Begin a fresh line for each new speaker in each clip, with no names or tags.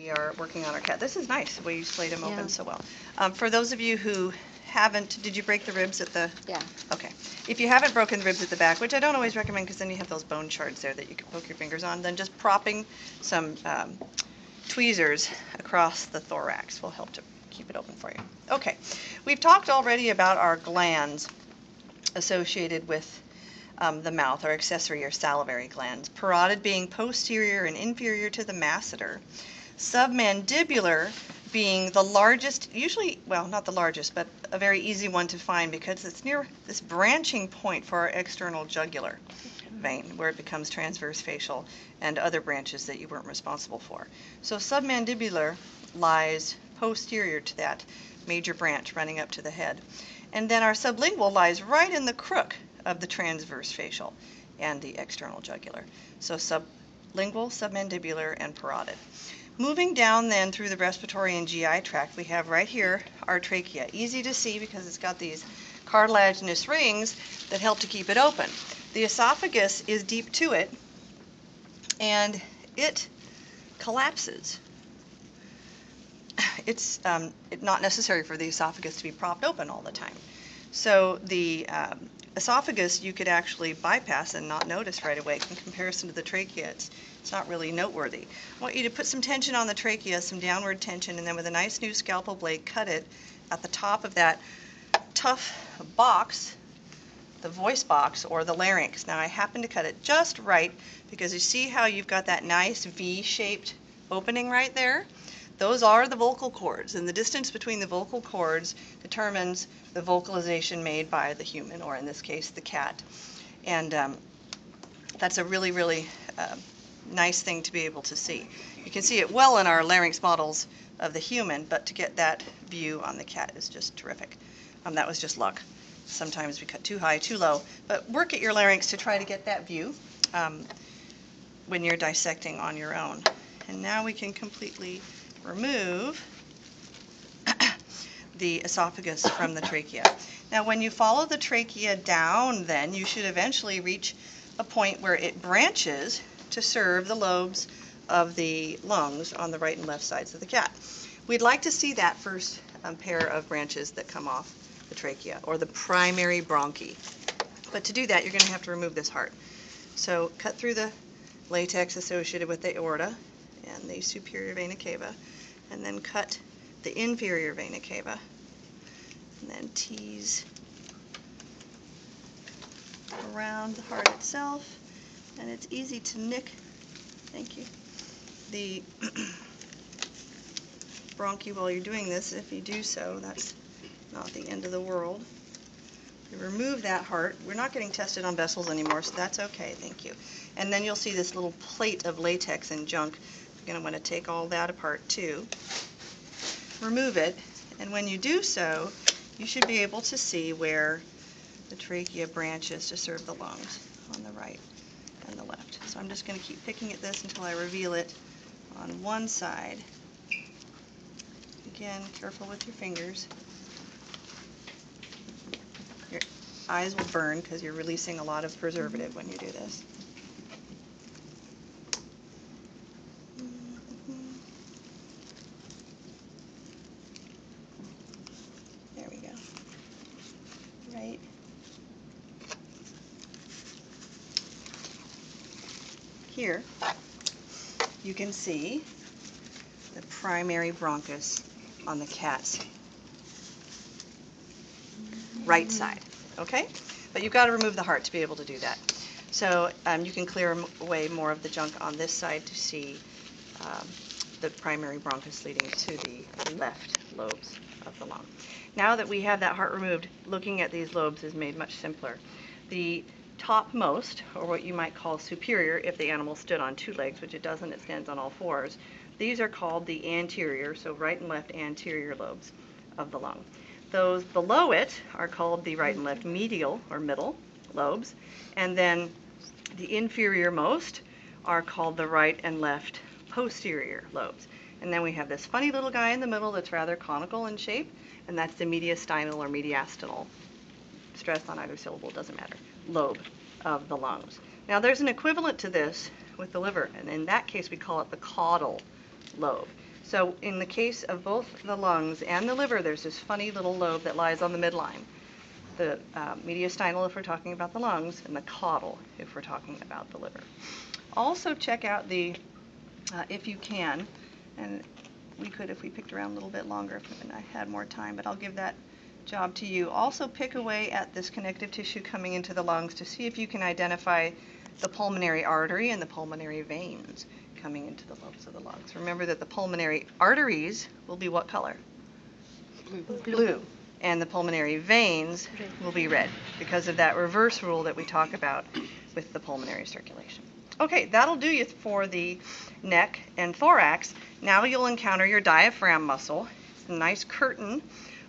we are working on our cat. This is nice, the way you splayed him open so well. For those of you who haven't, did you break the ribs at the?
Yeah.
Okay. If you haven't broken the ribs at the back, which I don't always recommend because then you have those bone shards there that you can poke your fingers on, then just propping some tweezers across the thorax will help to keep it open for you. Okay. We've talked already about our glands associated with the mouth, or accessory or salivary glands. Parotid being posterior and inferior to the masseter. Submandibular being the largest, usually, well, not the largest, but a very easy one to find because it's near this branching point for our external jugular vein, where it becomes transverse facial and other branches that you weren't responsible for. So submandibular lies posterior to that major branch running up to the head. And then our sublingual lies right in the crook of the transverse facial and the external jugular. So sublingual, submandibular, and parotid. Moving down then through the respiratory and GI tract, we have right here our trachea. Easy to see because it's got these cartilaginous rings that help to keep it open. The esophagus is deep to it, and it collapses. It's not necessary for the esophagus to be propped open all the time. So the esophagus you could actually bypass and not notice right away. In comparison to the trachea, it's not really noteworthy. I want you to put some tension on the trachea, some downward tension, and then with a nice new scalpel blade, cut it at the top of that tough box, the voice box, or the larynx. Now I happen to cut it just right because you see how you've got that nice V-shaped opening right there? Those are the vocal cords, and the distance between the vocal cords determines the vocalization made by the human, or in this case, the cat. And that's a really, really nice thing to be able to see. You can see it well in our larynx models of the human, but to get that view on the cat is just terrific. That was just luck. Sometimes we cut too high, too low, but work at your larynx to try to get that view when you're dissecting on your own. And now we can completely remove the esophagus from the trachea. Now when you follow the trachea down, then you should eventually reach a point where it branches to serve the lobes of the lungs on the right and left sides of the cat. We'd like to see that first pair of branches that come off the trachea, or the primary bronchi. But to do that, you're going to have to remove this heart. So cut through the latex associated with the aorta and the superior vena cava, and then cut the inferior vena cava, and then tease around the heart itself, and it's easy to nick, thank you, the bronchi while you're doing this. If you do so, that's not the end of the world. You remove that heart. We're not getting tested on vessels anymore, so that's okay, thank you. And then you'll see this little plate of latex and junk. You're going to want to take all that apart too. Remove it, and when you do so, you should be able to see where the trachea branches to serve the lungs on the right and the left. So I'm just going to keep picking at this until I reveal it on one side. Again, careful with your fingers. Your eyes will burn because you're releasing a lot of preservative when you do this. There we go. Right. Here, you can see the primary bronchus on the cat's right side, okay? But you've got to remove the heart to be able to do that. So you can clear away more of the junk on this side to see the primary bronchus leading to the left lobes of the lung. Now that we have that heart removed, looking at these lobes is made much simpler. The topmost, or what you might call superior if the animal stood on two legs, which it doesn't, it stands on all fours. These are called the anterior, so right and left anterior lobes of the lung. Those below it are called the right and left medial, or middle, lobes, and then the inferior most are called the right and left posterior lobes. And then we have this funny little guy in the middle that's rather conical in shape, and that's the mediastinal or mediastinal, stress on either syllable, doesn't matter, lobe of the lungs. Now there's an equivalent to this with the liver, and in that case we call it the caudal lobe. So in the case of both the lungs and the liver, there's this funny little lobe that lies on the midline. The mediastinal if we're talking about the lungs, and the caudal if we're talking about the liver. Also check out the, if you can, and we could if we picked around a little bit longer and I had more time, but I'll give that job to you. Also pick away at this connective tissue coming into the lungs to see if you can identify the pulmonary artery and the pulmonary veins coming into the lobes of the lungs. Remember that the pulmonary arteries will be what color? Blue. And the pulmonary veins will be red because of that reverse rule that we talk about with the pulmonary circulation. Okay, that'll do you for the neck and thorax. Now you'll encounter your diaphragm muscle. It's a nice curtain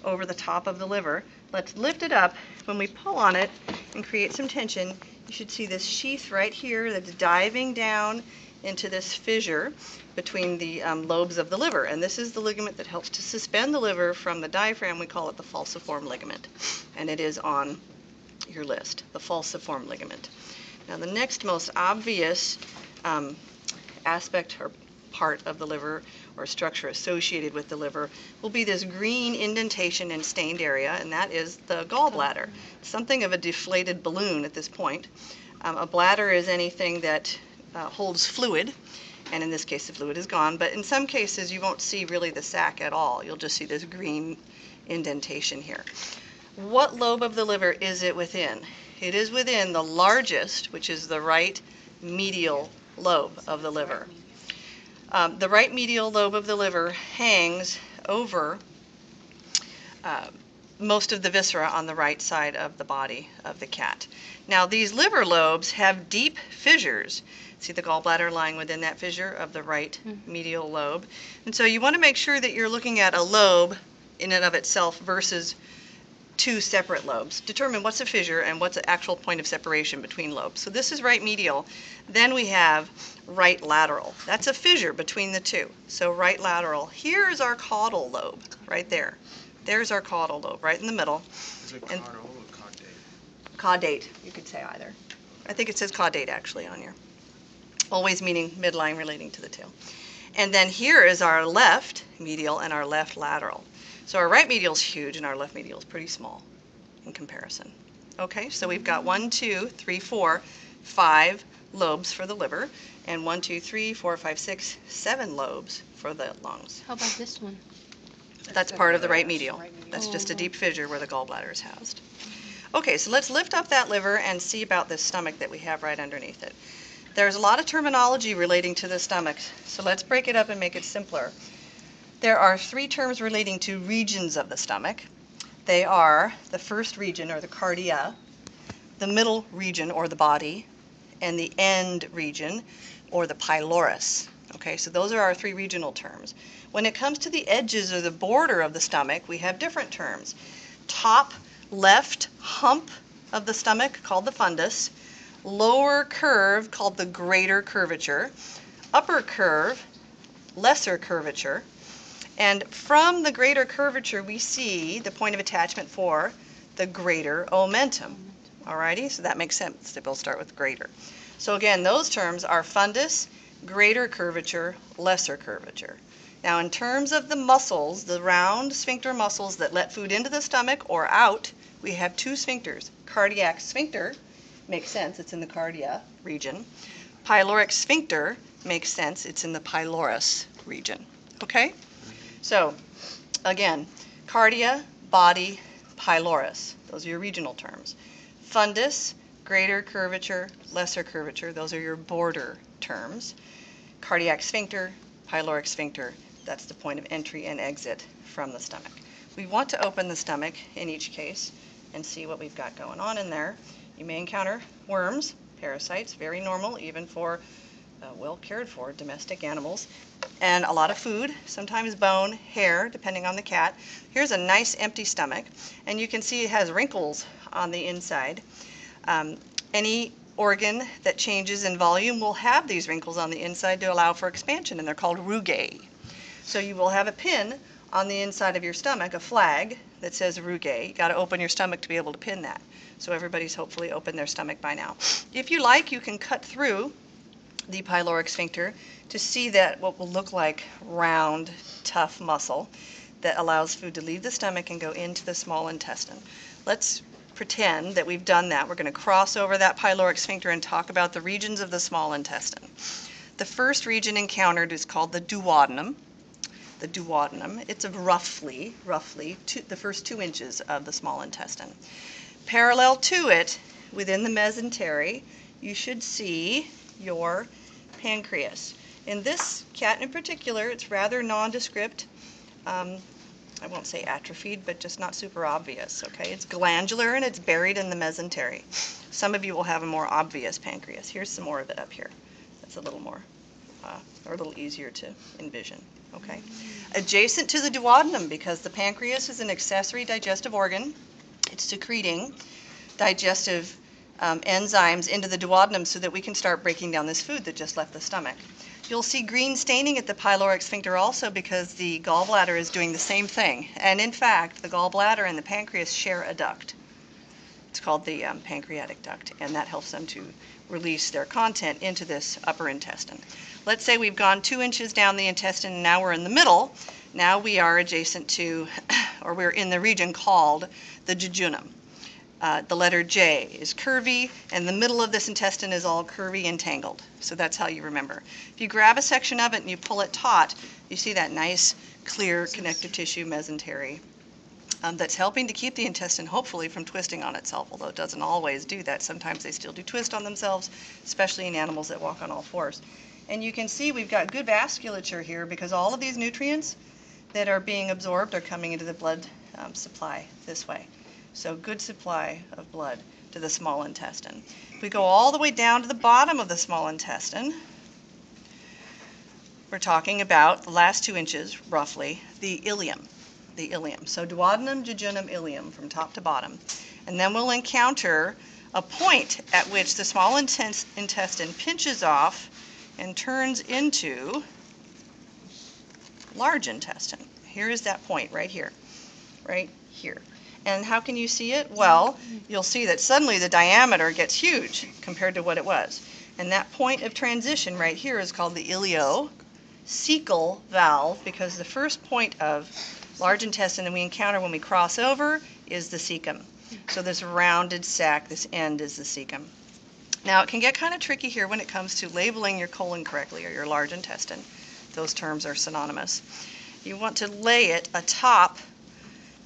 over the top of the liver. Let's lift it up. When we pull on it and create some tension, you should see this sheath right here that's diving down into this fissure between the lobes of the liver. And this is the ligament that helps to suspend the liver from the diaphragm. We call it the falciform ligament. And it is on your list, the falciform ligament. Now the next most obvious aspect or part of the liver or structure associated with the liver will be this green indentation and stained area, and that is the gallbladder. Something of a deflated balloon at this point. A bladder is anything that holds fluid, and in this case the fluid is gone, but in some cases you won't see really the sac at all. You'll just see this green indentation here. What lobe of the liver is it within? It is within the largest, which is the right medial lobe of the liver. The right medial lobe of the liver hangs over most of the viscera on the right side of the body of the cat. Now these liver lobes have deep fissures. See the gallbladder lying within that fissure of the right medial lobe. And so you want to make sure that you're looking at a lobe in and of itself versus two separate lobes. Determine what's a fissure and what's the actual point of separation between lobes. So this is right medial. Then we have right lateral. That's a fissure between the two. So right lateral. Here's our caudal lobe, right there. There's our caudal lobe, right in the middle.
Is it caudal or caudate?
Caudate, you could say either. I think it says caudate actually on here. Always meaning midline relating to the tail. And then here is our left medial and our left lateral. So our right medial is huge and our left medial is pretty small in comparison. Okay, so we've got 1, 2, 3, 4, 5 lobes for the liver, and 1, 2, 3, 4, 5, 6, 7 lobes for the lungs.
How about this one?
That's part of the right medial. That's just a deep fissure where the gallbladder is housed. Okay, so let's lift up that liver and see about this stomach that we have right underneath it. There's a lot of terminology relating to the stomach, so let's break it up and make it simpler. There are 3 terms relating to regions of the stomach. They are the first region, or the cardia, the middle region, or the body, and the end region, or the pylorus. Okay, so those are our 3 regional terms. When it comes to the edges or the border of the stomach, we have different terms. Top left hump of the stomach, called the fundus. Lower curve, called the greater curvature. Upper curve, lesser curvature. And from the greater curvature, we see the point of attachment for the greater omentum. Alrighty, so that makes sense that we'll start with greater. So again, those terms are fundus, greater curvature, lesser curvature. Now in terms of the muscles, the round sphincter muscles that let food into the stomach or out, we have 2 sphincters. Cardiac sphincter, makes sense, it's in the cardia region. Pyloric sphincter, makes sense, it's in the pylorus region. Okay? So, again, cardia, body, pylorus. Those are your regional terms. Fundus, greater curvature, lesser curvature. Those are your border terms. Cardiac sphincter, pyloric sphincter. That's the point of entry and exit from the stomach. We want to open the stomach in each case and see what we've got going on in there. You may encounter worms, parasites, very normal even for well cared for domestic animals, and a lot of food, sometimes bone, hair, depending on the cat. Here's a nice empty stomach, and you can see it has wrinkles on the inside. Any organ that changes in volume will have these wrinkles on the inside to allow for expansion, and they're called rugae. So you will have a pin on the inside of your stomach, a flag that says rugae. You got to open your stomach to be able to pin that. So everybody's hopefully opened their stomach by now. If you like, you can cut through the pyloric sphincter to see that what will look like round, tough muscle that allows food to leave the stomach and go into the small intestine. Let's pretend that we've done that. We're going to cross over that pyloric sphincter and talk about the regions of the small intestine. The first region encountered is called the duodenum. The duodenum, it's roughly the first 2 inches of the small intestine. Parallel to it, within the mesentery, you should see your pancreas. In this cat in particular, it's rather nondescript. I won't say atrophied, but just not super obvious, okay? It's glandular and it's buried in the mesentery. Some of you will have a more obvious pancreas. Here's some more of it up here. That's a little more, or a little easier to envision, okay? Adjacent to the duodenum, because the pancreas is an accessory digestive organ, it's secreting digestive enzymes into the duodenum so that we can start breaking down this food that just left the stomach. You'll see green staining at the pyloric sphincter also because the gallbladder is doing the same thing. And in fact, the gallbladder and the pancreas share a duct. It's called the pancreatic duct, and that helps them to release their content into this upper intestine. Let's say we've gone 2 inches down the intestine and now we're in the middle. Now we are adjacent to, or we're in the region called the jejunum. The letter J is curvy, and the middle of this intestine is all curvy and tangled. So that's how you remember. If you grab a section of it and you pull it taut, you see that nice, clear connective tissue mesentery that's helping to keep the intestine, hopefully, from twisting on itself, although it doesn't always do that. Sometimes they still do twist on themselves, especially in animals that walk on all fours. And you can see we've got good vasculature here because all of these nutrients that are being absorbed are coming into the blood supply this way. So good supply of blood to the small intestine. If we go all the way down to the bottom of the small intestine, we're talking about the last 2 inches, roughly, the ileum. The ileum. So duodenum, jejunum, ileum from top to bottom. And then we'll encounter a point at which the small intestine pinches off and turns into large intestine. Here is that point right here. Right here. And how can you see it? Well, you'll see that suddenly the diameter gets huge compared to what it was. And that point of transition right here is called the ileocecal valve, because the first point of large intestine that we encounter when we cross over is the cecum. So this rounded sac, this end is the cecum. Now it can get kind of tricky here when it comes to labeling your colon correctly or your large intestine. Those terms are synonymous. You want to lay it atop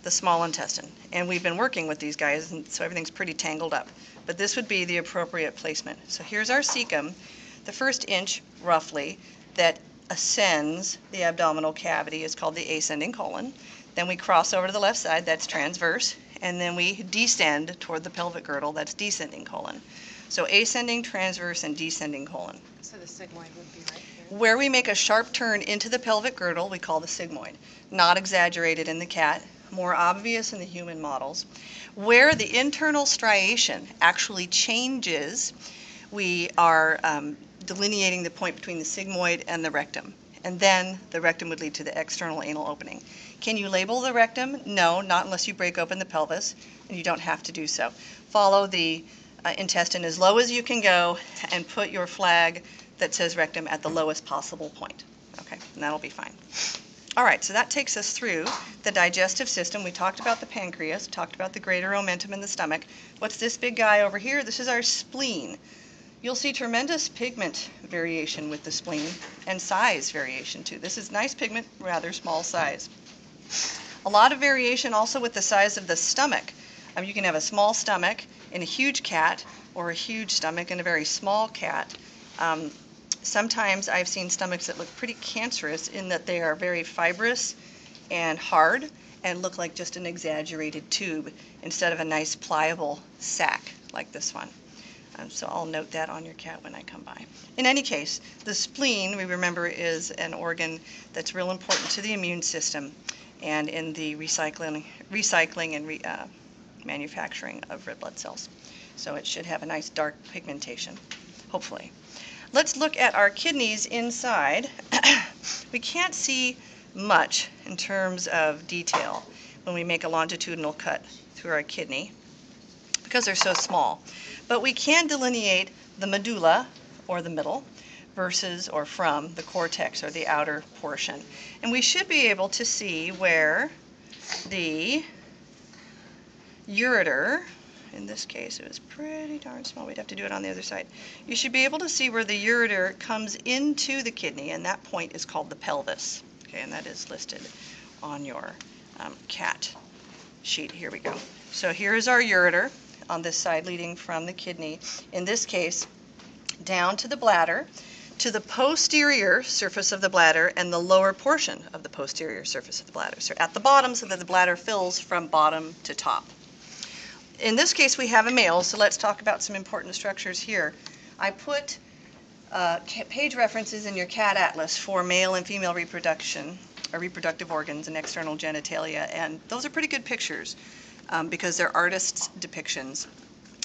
the small intestine. And we've been working with these guys, and so everything's pretty tangled up. But this would be the appropriate placement. So here's our cecum. The first inch, roughly, that ascends the abdominal cavity is called the ascending colon. Then we cross over to the left side, that's transverse. And then we descend toward the pelvic girdle, that's descending colon. So ascending, transverse, and descending colon.
So the sigmoid would be right here.
Where we make a sharp turn into the pelvic girdle, we call the sigmoid. Not exaggerated in the cat, more obvious in the human models. Where the internal striation actually changes, we are delineating the point between the sigmoid and the rectum. And then the rectum would lead to the external anal opening. Can you label the rectum? No, not unless you break open the pelvis, and you don't have to do so. Follow the intestine as low as you can go and put your flag that says rectum at the lowest possible point. Okay, and that'll be fine. All right, so that takes us through the digestive system. We talked about the pancreas, talked about the greater omentum in the stomach. What's this big guy over here? This is our spleen. You'll see tremendous pigment variation with the spleen and size variation too. This is nice pigment, rather small size. A lot of variation also with the size of the stomach. You can have a small stomach in a huge cat or a huge stomach in a very small cat. Sometimes I've seen stomachs that look pretty cancerous in that they are very fibrous and hard and look like just an exaggerated tube instead of a nice pliable sac like this one. So I'll note that on your cat when I come by. In any case, the spleen, we remember, is an organ that's real important to the immune system and in the recycling and manufacturing of red blood cells. So it should have a nice dark pigmentation, hopefully. Let's look at our kidneys inside. We can't see much in terms of detail when we make a longitudinal cut through our kidney because they're so small. But we can delineate the medulla, or the middle, versus or from the cortex or the outer portion. And we should be able to see where the ureter, in this case it was pretty darn small, we'd have to do it on the other side. You should be able to see where the ureter comes into the kidney, and that point is called the pelvis. Okay, and that is listed on your CAT sheet. Here we go. So here is our ureter on this side leading from the kidney, in this case down to the bladder, to the posterior surface of the bladder and the lower portion of the posterior surface of the bladder. So at the bottom, so that the bladder fills from bottom to top. In this case we have a male, so let's talk about some important structures here. I put page references in your CAT atlas for male and female reproduction, or reproductive organs and external genitalia, and those are pretty good pictures because they're artists' depictions.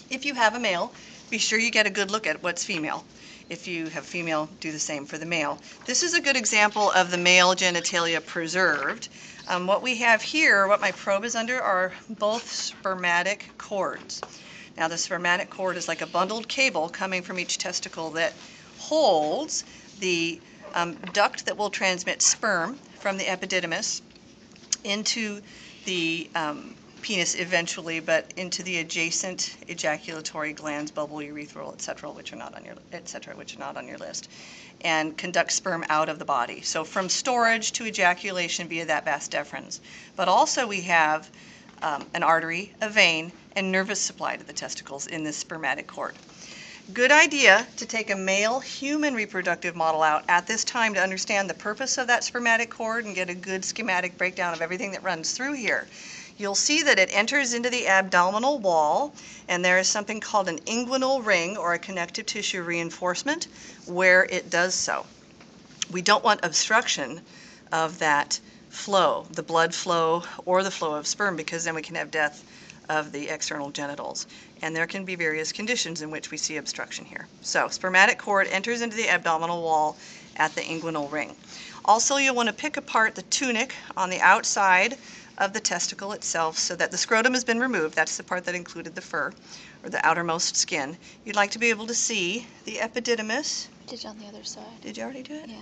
If you have a male, be sure you get a good look at what's female. If you have female, do the same for the male. This is a good example of the male genitalia preserved. What we have here, what my probe is under, are both spermatic cords. Now the spermatic cord is like a bundled cable coming from each testicle that holds the duct that will transmit sperm from the epididymis into the penis eventually, but into the adjacent ejaculatory glands, bulbal, urethral, etc., which are not on your list, and conduct sperm out of the body. So from storage to ejaculation via that vas deferens. But also we have an artery, a vein, and nervous supply to the testicles in this spermatic cord. Good idea to take a male human reproductive model out at this time to understand the purpose of that spermatic cord and get a good schematic breakdown of everything that runs through here. You'll see that it enters into the abdominal wall, and there is something called an inguinal ring, or a connective tissue reinforcement, where it does so. We don't want obstruction of that flow, the blood flow or the flow of sperm, because then we can have death of the external genitals. And there can be various conditions in which we see obstruction here. So spermatic cord enters into the abdominal wall at the inguinal ring. Also, you'll want to pick apart the tunic on the outside of the testicle itself so that the scrotum has been removed. That's the part that included the fur, or the outermost skin. You'd like to be able to see the epididymis.
I did it on the other side.
Did you already do it?
Yeah.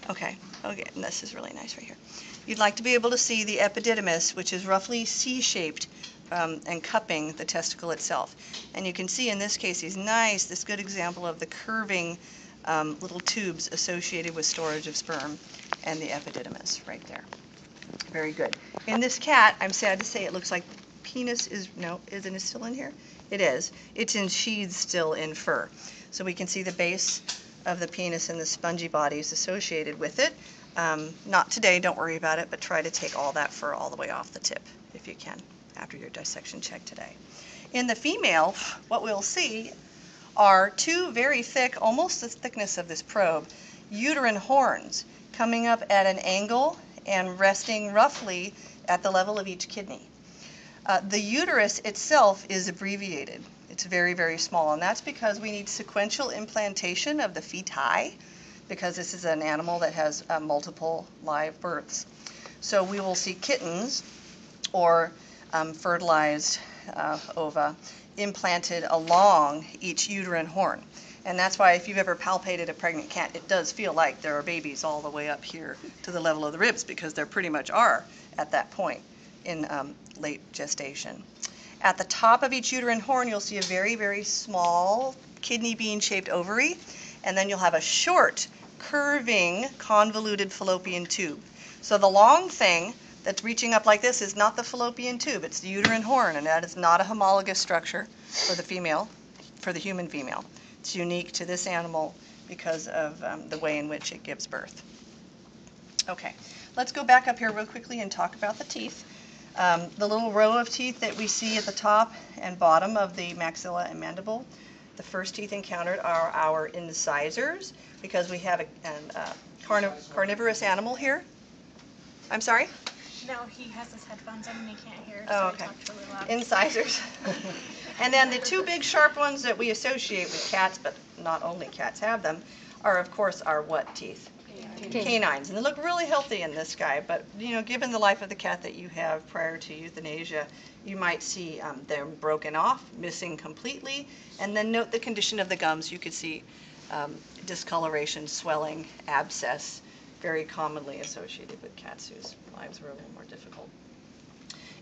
Okay, and this is really nice right here. You'd like to be able to see the epididymis, which is roughly C-shaped and cupping the testicle itself. And you can see in this case this good example of the curving little tubes associated with storage of sperm and the epididymis right there. Very good. In this cat, I'm sad to say it looks like the penis isn't it still in here? It is. It's ensheathed still in fur. So we can see the base of the penis and the spongy bodies associated with it. Not today, don't worry about it, but try to take all that fur all the way off the tip if you can after your dissection check today. In the female, what we'll see are two very thick, almost the thickness of this probe, uterine horns coming up at an angle and resting roughly at the level of each kidney. The uterus itself is abbreviated. It's very, very small, and that's because we need sequential implantation of the feti, because this is an animal that has multiple live births. So we will see kittens or fertilized ova implanted along each uterine horn. And that's why if you've ever palpated a pregnant cat, it does feel like there are babies all the way up here to the level of the ribs, because there pretty much are at that point in late gestation. At the top of each uterine horn, you'll see a very, very small kidney bean-shaped ovary, and then you'll have a short, curving, convoluted fallopian tube. So the long thing that's reaching up like this is not the fallopian tube, it's the uterine horn, and that is not a homologous structure for the female, for the human female. It's unique to this animal because of the way in which it gives birth. Okay, let's go back up here real quickly and talk about the teeth. The little row of teeth that we see at the top and bottom of the maxilla and mandible, the first teeth encountered are our incisors, because we have a carnivorous animal here. I'm sorry?
No, he has his headphones on and he can't hear,
Oh,
so
okay.
he talks really loud.
Incisors. And then the two big sharp ones that we associate with cats, but not only cats have them, are of course our what teeth? Canines, and they look really healthy in this guy, but given the life of the cat that you have prior to euthanasia, you might see them broken off, missing completely, and then note the condition of the gums. You could see discoloration, swelling, abscess, very commonly associated with cats whose lives were a little more difficult.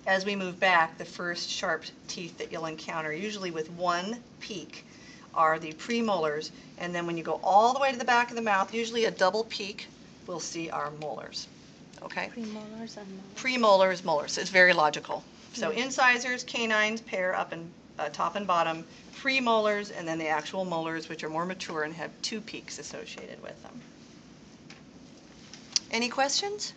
As we move back, the first sharp teeth that you'll encounter, usually with one peak, are the premolars, and then when you go all the way to the back of the mouth, usually a double peak, we'll see our molars. Okay?
Premolars and molars.
Premolars, molars. It's very logical. So incisors, canines, pair up and top and bottom, premolars, and then the actual molars, which are more mature and have two peaks associated with them. Any questions?